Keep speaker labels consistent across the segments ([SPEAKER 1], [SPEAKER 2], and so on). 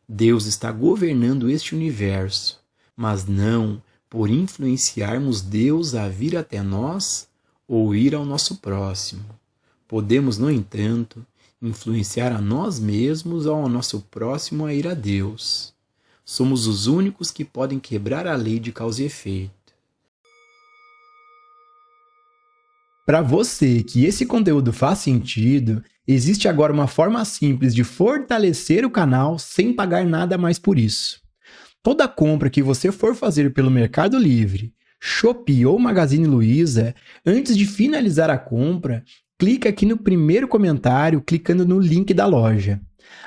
[SPEAKER 1] Deus está governando este universo, mas não por influenciarmos Deus a vir até nós ou ir ao nosso próximo. Podemos, no entanto, influenciar a nós mesmos ou ao nosso próximo a ir a Deus. Somos os únicos que podem quebrar a lei de causa e efeito. Para você que esse conteúdo faz sentido, existe agora uma forma simples de fortalecer o canal sem pagar nada mais por isso. Toda compra que você for fazer pelo Mercado Livre, Shopee ou Magazine Luiza, antes de finalizar a compra, clica aqui no primeiro comentário clicando no link da loja.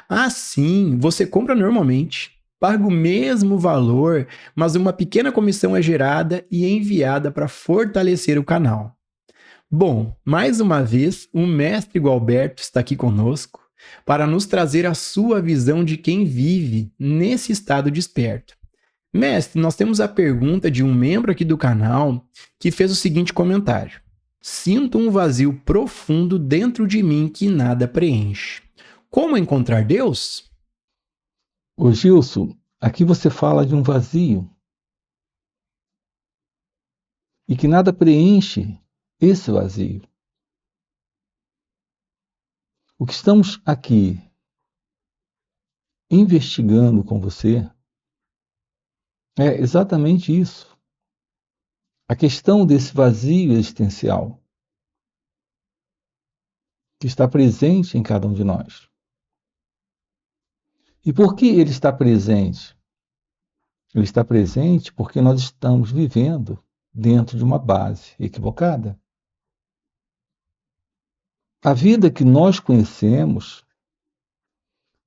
[SPEAKER 1] Assim, você compra normalmente, paga o mesmo valor, mas uma pequena comissão é gerada e enviada para fortalecer o canal. Bom, mais uma vez, o mestre Gualberto está aqui conosco para nos trazer a sua visão de quem vive nesse estado desperto. Mestre, nós temos a pergunta de um membro aqui do canal que fez o seguinte comentário: sinto um vazio profundo dentro de mim que nada preenche. Como encontrar Deus?
[SPEAKER 2] Ô Gilson, aqui você fala de um vazio e que nada preenche esse vazio. O que estamos aqui investigando com você é exatamente isso. A questão desse vazio existencial que está presente em cada um de nós. E por que ele está presente? Ele está presente porque nós estamos vivendo dentro de uma base equivocada. A vida que nós conhecemos,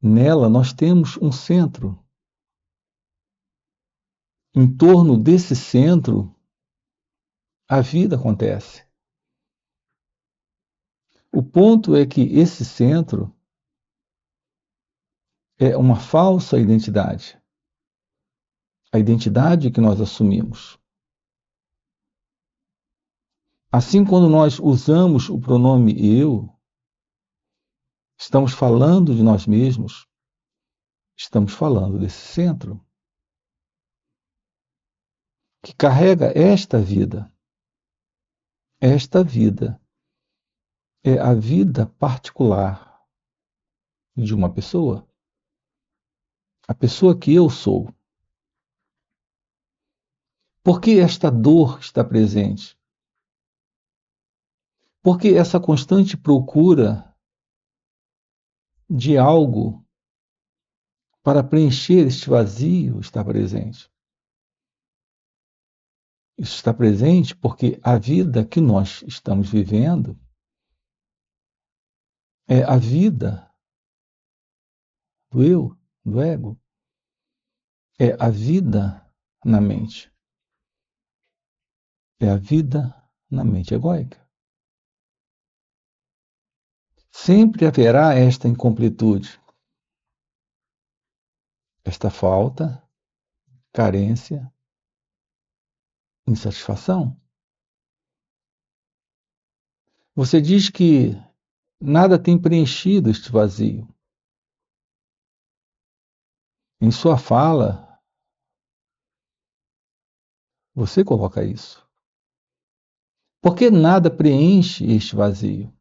[SPEAKER 2] nela nós temos um centro. Em torno desse centro, a vida acontece. O ponto é que esse centro é uma falsa identidade. A identidade que nós assumimos. Assim, quando nós usamos o pronome eu, estamos falando de nós mesmos, estamos falando desse centro, que carrega esta vida. Esta vida é a vida particular de uma pessoa. A pessoa que eu sou. Por que esta dor está presente? Porque essa constante procura de algo para preencher este vazio está presente. Isso está presente porque a vida que nós estamos vivendo é a vida do eu, do ego. É a vida na mente. É a vida na mente egóica. Sempre haverá esta incompletude, esta falta, carência, insatisfação. Você diz que nada tem preenchido este vazio. Em sua fala, você coloca isso. Por que nada preenche este vazio?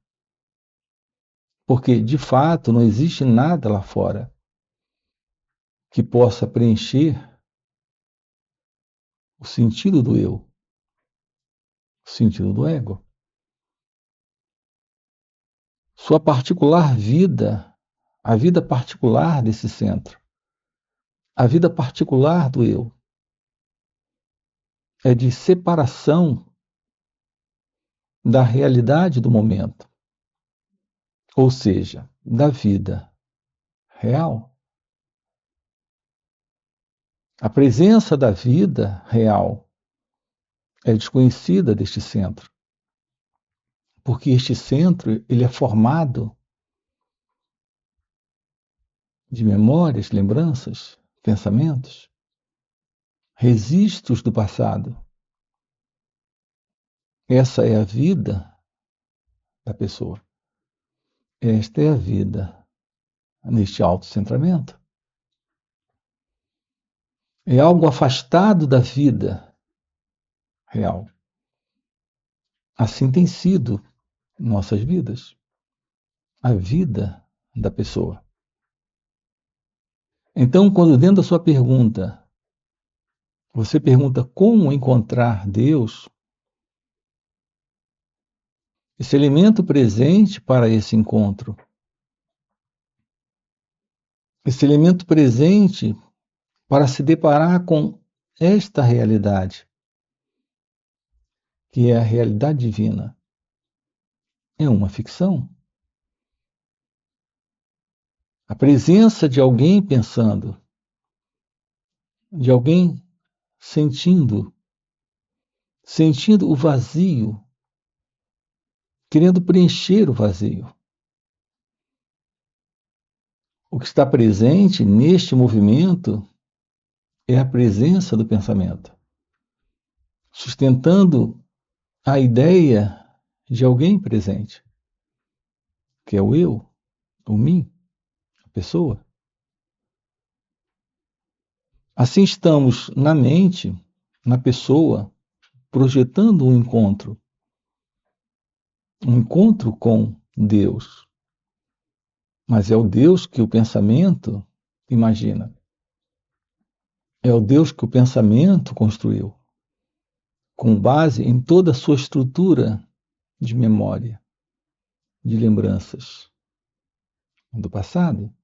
[SPEAKER 2] Porque, de fato, não existe nada lá fora que possa preencher o sentido do eu, o sentido do ego. Sua particular vida, a vida particular desse centro, a vida particular do eu, é de separação da realidade do momento, ou seja, da vida real. A presença da vida real é desconhecida deste centro, porque este centro ele é formado de memórias, lembranças, pensamentos, registros do passado. Essa é a vida da pessoa. Esta é a vida neste autocentramento. é algo afastado da vida real. Assim tem sido nossas vidas, a vida da pessoa. Então, quando dentro da sua pergunta, você pergunta como encontrar Deus, esse elemento presente para esse encontro, esse elemento presente para se deparar com esta realidade, que é a realidade divina, é uma ficção. A presença de alguém pensando, de alguém sentindo o vazio, querendo preencher o vazio. O que está presente neste movimento é a presença do pensamento, sustentando a ideia de alguém presente, que é o eu, o mim, a pessoa. Assim estamos na mente, na pessoa, projetando um encontro com Deus. Mas é o Deus que o pensamento imagina. É o Deus que o pensamento construiu, com base em toda a sua estrutura de memória, de lembranças do passado.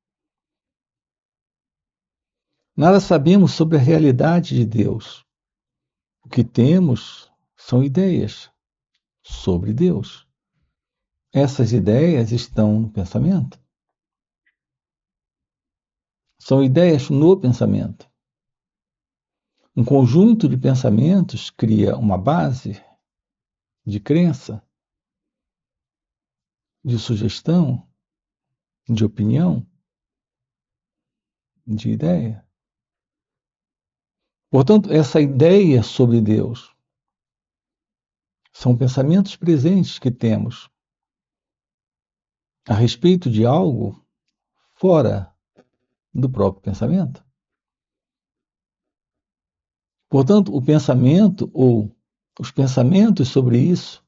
[SPEAKER 2] Nada sabemos sobre a realidade de Deus. O que temos são ideias sobre Deus. Essas ideias estão no pensamento. São ideias no pensamento. Um conjunto de pensamentos cria uma base de crença, de sugestão, de opinião, de ideia. Portanto, essa ideia sobre Deus são pensamentos presentes que temos a respeito de algo fora do próprio pensamento. Portanto, o pensamento ou os pensamentos sobre isso,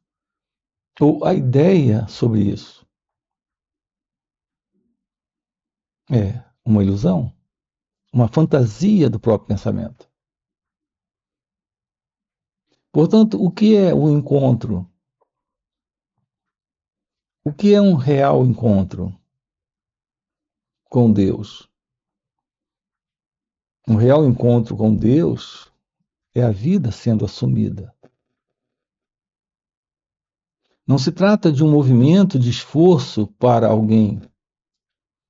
[SPEAKER 2] ou a ideia sobre isso, é uma ilusão, uma fantasia do próprio pensamento. Portanto, o que é o encontro? O que é um real encontro com Deus? Um real encontro com Deus é a vida sendo assumida. Não se trata de um movimento de esforço para alguém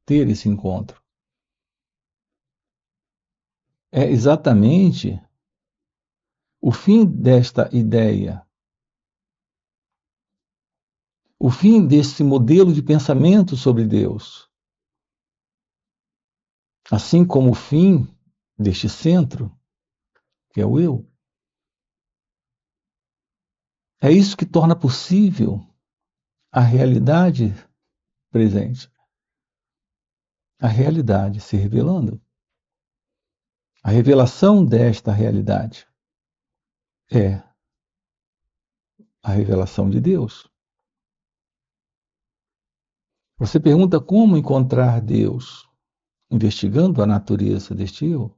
[SPEAKER 2] ter esse encontro. É exatamente o fim desta ideia, o fim desse modelo de pensamento sobre Deus, assim como o fim deste centro, que é o eu. É isso que torna possível a realidade presente, a realidade se revelando. A revelação desta realidade é a revelação de Deus. Você pergunta como encontrar Deus, investigando a natureza deste eu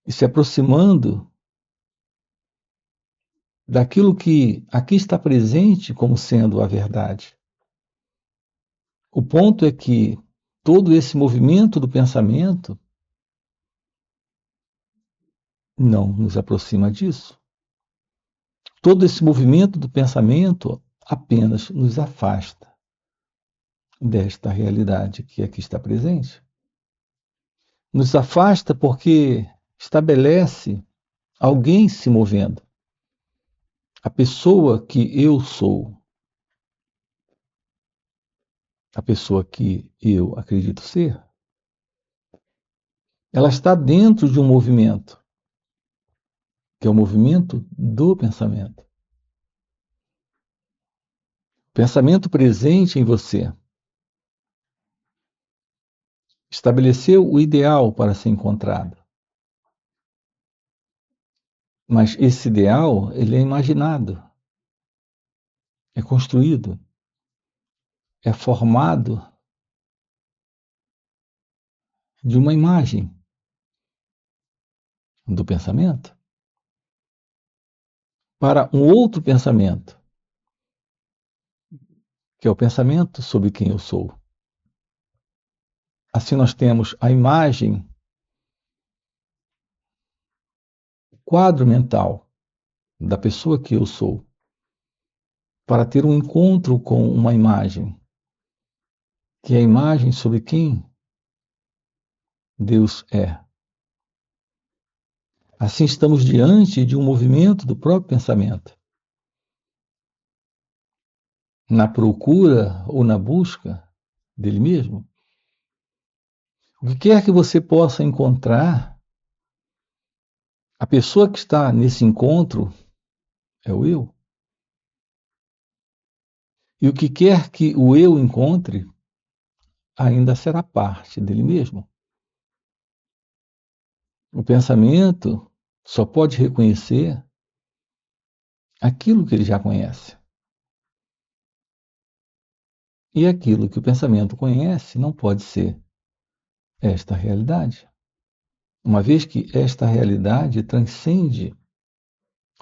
[SPEAKER 2] e se aproximando daquilo que aqui está presente como sendo a verdade. O ponto é que todo esse movimento do pensamento não nos aproxima disso. Todo esse movimento do pensamento apenas nos afasta desta realidade que aqui está presente. Nos afasta porque estabelece alguém se movendo. A pessoa que eu sou, a pessoa que eu acredito ser, ela está dentro de um movimento, que é o movimento do pensamento. Pensamento presente em você. estabeleceu o ideal para ser encontrado. Mas esse ideal, ele é imaginado, é construído, é formado de uma imagem do pensamento para um outro pensamento, que é o pensamento sobre quem eu sou. Assim nós temos a imagem, o quadro mental da pessoa que eu sou, para ter um encontro com uma imagem, que é a imagem sobre quem Deus é. Assim estamos diante de um movimento do próprio pensamento, na procura ou na busca dele mesmo. O que quer que você possa encontrar, a pessoa que está nesse encontro é o eu. E o que quer que o eu encontre, ainda será parte dele mesmo. O pensamento só pode reconhecer aquilo que ele já conhece. E aquilo que o pensamento conhece não pode ser esta realidade, uma vez que esta realidade transcende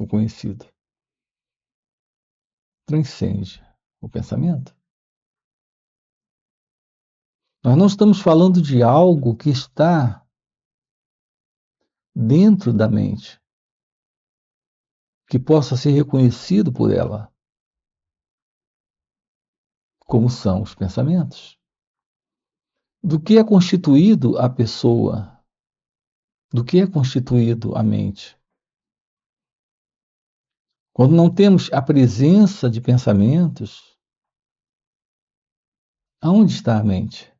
[SPEAKER 2] o conhecido, transcende o pensamento. Nós não estamos falando de algo que está dentro da mente, que possa ser reconhecido por ela, como são os pensamentos. Do que é constituído a pessoa? Do que é constituído a mente? Quando não temos a presença de pensamentos, aonde está a mente?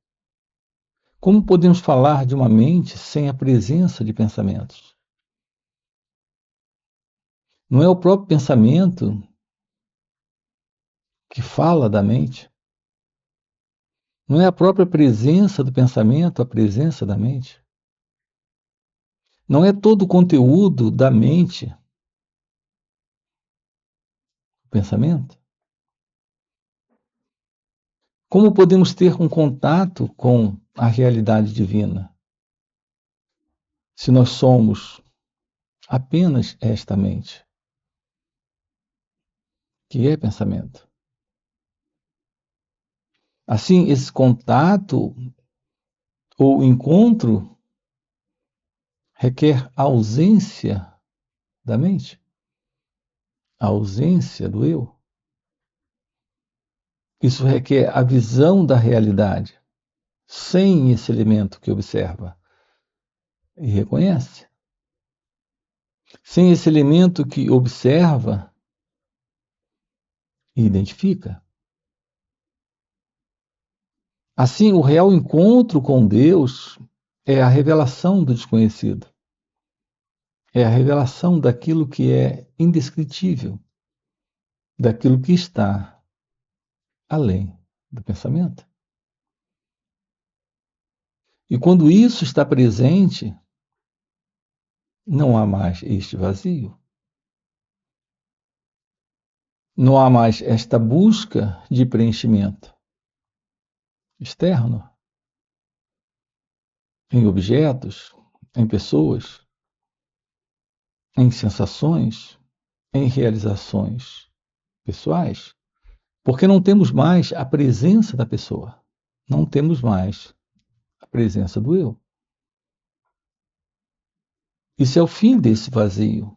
[SPEAKER 2] Como podemos falar de uma mente sem a presença de pensamentos? Não é o próprio pensamento que fala da mente? Não é a própria presença do pensamento a presença da mente? Não é todo o conteúdo da mente o pensamento? Como podemos ter um contato com a realidade divina se nós somos apenas esta mente, que é pensamento? Assim, esse contato ou encontro requer a ausência da mente, a ausência do eu. Isso requer a visão da realidade, sem esse elemento que observa e reconhece. Sem esse elemento que observa e identifica. Assim, o real encontro com Deus é a revelação do desconhecido. É a revelação daquilo que é indescritível, daquilo que está além do pensamento. E quando isso está presente, não há mais este vazio. Não há mais esta busca de preenchimento externo, em objetos, em pessoas, em sensações, em realizações pessoais, porque não temos mais a presença da pessoa, não temos mais a presença do eu. Isso é o fim desse vazio.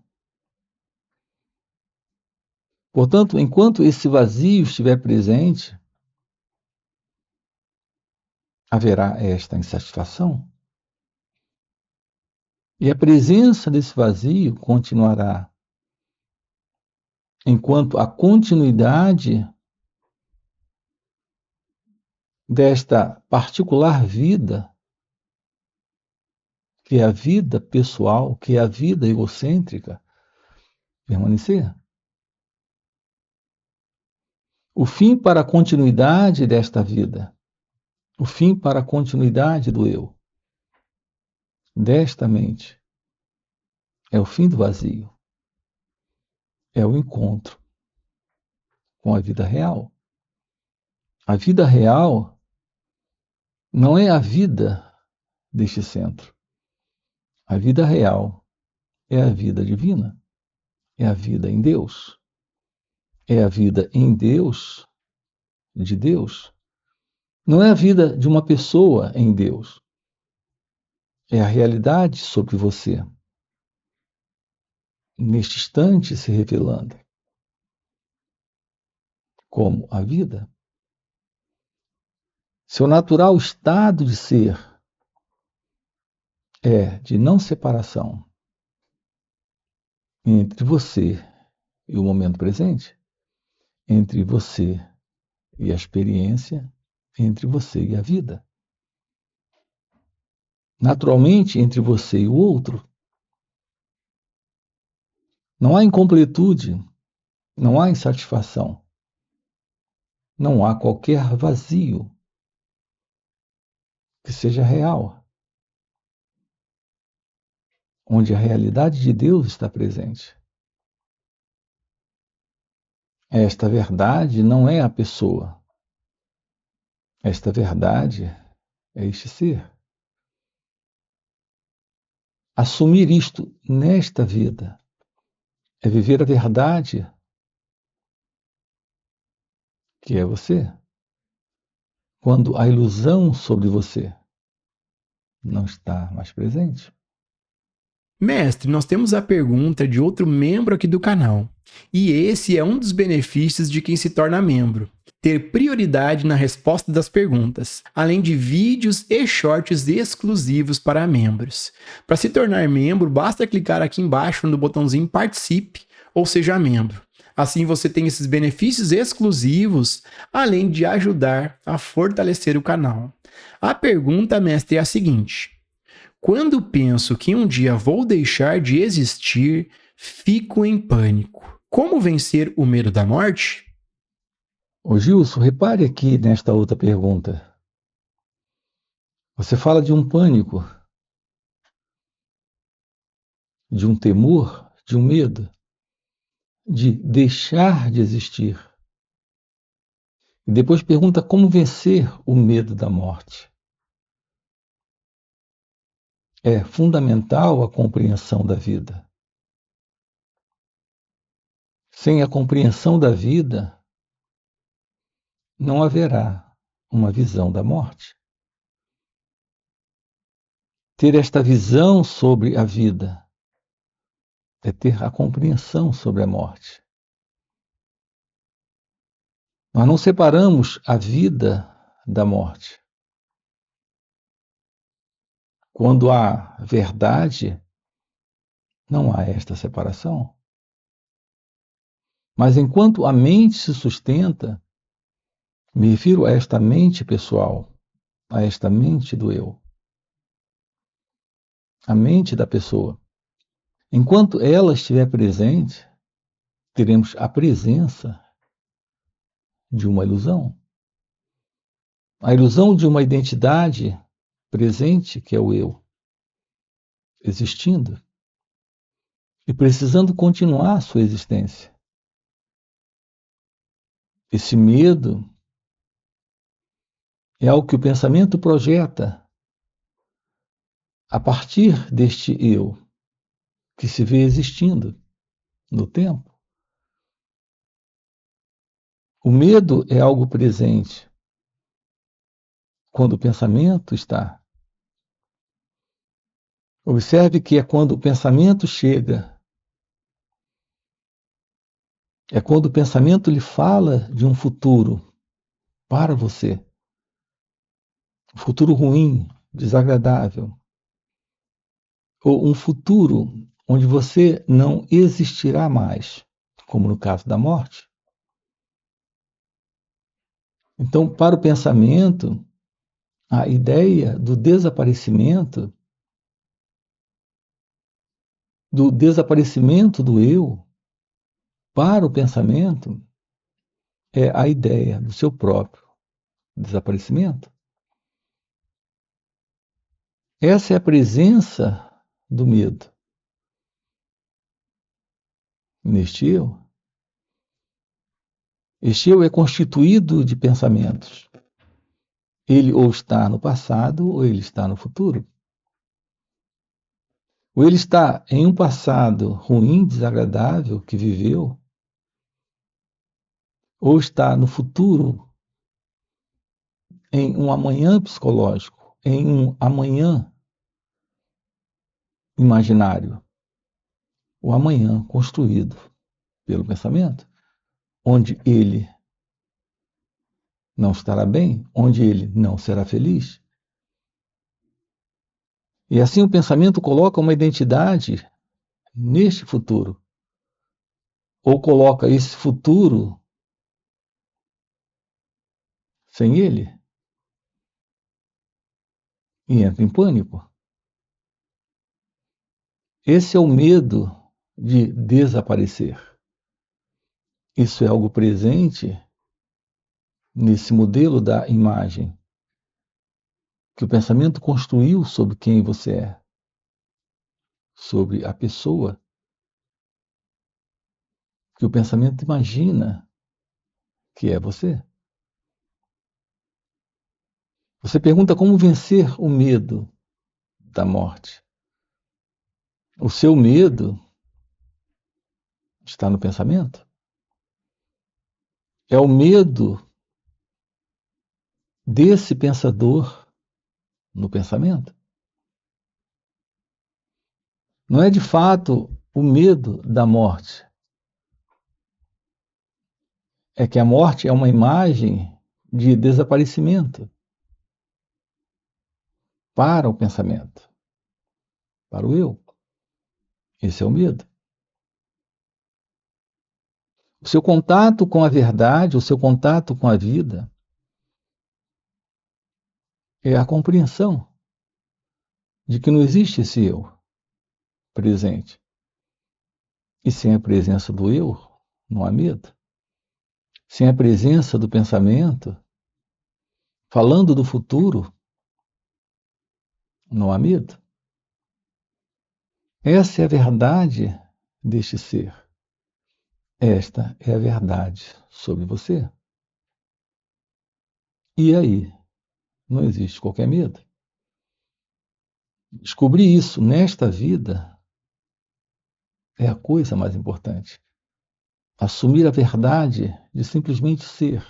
[SPEAKER 2] Portanto, enquanto esse vazio estiver presente, haverá esta insatisfação. E a presença desse vazio continuará enquanto a continuidade desta particular vida, que é a vida pessoal, que é a vida egocêntrica, permanecer. O fim para a continuidade desta vida, O fim para a continuidade do eu, desta mente, é o fim do vazio, é o encontro com a vida real. A vida real não é a vida deste centro. A vida real é a vida divina, é a vida em Deus. É a vida em Deus, de Deus. Não é a vida de uma pessoa em Deus. É a realidade sobre você, neste instante se revelando como a vida. Seu natural estado de ser é de não separação entre você e o momento presente, entre você e a experiência, entre você e a vida. Naturalmente, entre você e o outro, não há incompletude, não há insatisfação, não há qualquer vazio que seja real, onde a realidade de Deus está presente. Esta verdade não é a pessoa. Esta verdade é este ser. Assumir isto nesta vida é viver a verdade que é você, quando a ilusão sobre você não está mais presente.
[SPEAKER 1] Mestre, nós temos a pergunta de outro membro aqui do canal. E esse é um dos benefícios de quem se torna membro: ter prioridade na resposta das perguntas, além de vídeos e shorts exclusivos para membros. Para se tornar membro, basta clicar aqui embaixo no botãozinho Participe ou seja membro. Assim você tem esses benefícios exclusivos, além de ajudar a fortalecer o canal. A pergunta, mestre, é a seguinte: quando penso que um dia vou deixar de existir, fico em pânico. Como vencer o medo da morte?
[SPEAKER 2] Ô Gilson, repare aqui nesta outra pergunta. Você fala de um pânico, de um temor, de um medo, de deixar de existir. E depois pergunta como vencer o medo da morte. É fundamental a compreensão da vida. Sem a compreensão da vida, não haverá uma visão da morte. Ter esta visão sobre a vida é ter a compreensão sobre a morte. Nós não separamos a vida da morte. Quando há verdade, não há esta separação. Mas enquanto a mente se sustenta, me refiro a esta mente pessoal, a esta mente do eu, a mente da pessoa. Enquanto ela estiver presente, teremos a presença de uma ilusão. A ilusão de uma identidade presente, que é o eu, existindo e precisando continuar a sua existência. Esse medo é algo que o pensamento projeta a partir deste eu, que se vê existindo no tempo. O medo é algo presente quando o pensamento está. Observe que é quando o pensamento chega, é quando o pensamento lhe fala de um futuro para você, um futuro ruim, desagradável, ou um futuro onde você não existirá mais, como no caso da morte. Então, para o pensamento, a ideia do desaparecimento do eu, para o pensamento, é a ideia do seu próprio desaparecimento. Essa é a presença do medo neste eu. Este eu é constituído de pensamentos. Ele ou está no passado ou ele está no futuro. Ou ele está em um passado ruim, desagradável que viveu, ou está no futuro em um amanhã psicológico, em um amanhã imaginário, o amanhã construído pelo pensamento, onde ele não estará bem, onde ele não será feliz. E assim o pensamento coloca uma identidade neste futuro, ou coloca esse futuro sem ele, e entra em pânico. Esse é o medo de desaparecer. Isso é algo presente nesse modelo da imagem que o pensamento construiu sobre quem você é, sobre a pessoa que o pensamento imagina que é você. Você pergunta como vencer o medo da morte. O seu medo está no pensamento. É o medo desse pensador no pensamento. Não é de fato o medo da morte. É que a morte é uma imagem de desaparecimento para o pensamento, para o eu. Esse é o medo. O seu contato com a verdade, o seu contato com a vida, é a compreensão de que não existe esse eu presente. E sem a presença do eu, não há medo. Sem a presença do pensamento, falando do futuro, não há medo. Essa é a verdade deste ser. Esta é a verdade sobre você. E aí, não existe qualquer medo. Descobrir isso nesta vida é a coisa mais importante. Assumir a verdade de simplesmente ser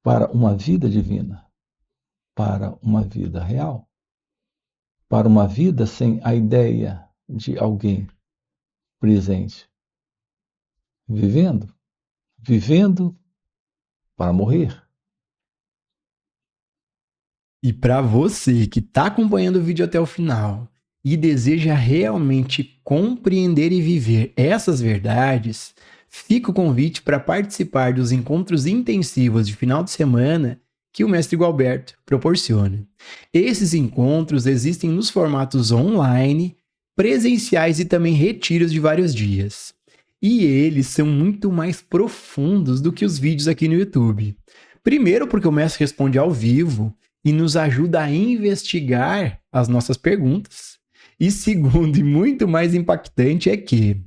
[SPEAKER 2] para uma vida divina, para uma vida real, para uma vida sem a ideia de alguém presente, vivendo para morrer.
[SPEAKER 1] E para você que está acompanhando o vídeo até o final e deseja realmente compreender e viver essas verdades, fica o convite para participar dos encontros intensivos de final de semana que o Mestre Gualberto proporciona. Esses encontros existem nos formatos online, presenciais e também retiros de vários dias. E eles são muito mais profundos do que os vídeos aqui no YouTube. Primeiro, porque o Mestre responde ao vivo e nos ajuda a investigar as nossas perguntas. E segundo, e muito mais impactante, é que,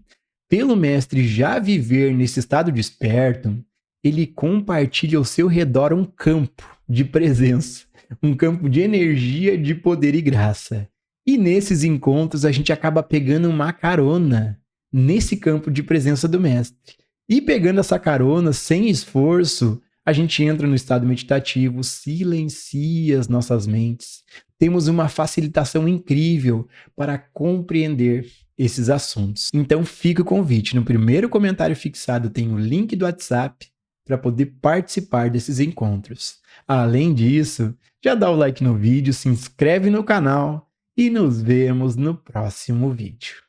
[SPEAKER 1] pelo mestre já viver nesse estado desperto, ele compartilha ao seu redor um campo de presença, um campo de energia, de poder e graça. E nesses encontros a gente acaba pegando uma carona nesse campo de presença do mestre. E pegando essa carona sem esforço, a gente entra no estado meditativo, silencia as nossas mentes. Temos uma facilitação incrível para compreender esses assuntos. Então fica o convite. No primeiro comentário fixado tem o link do WhatsApp para poder participar desses encontros. Além disso, já dá o like no vídeo, se inscreve no canal e nos vemos no próximo vídeo.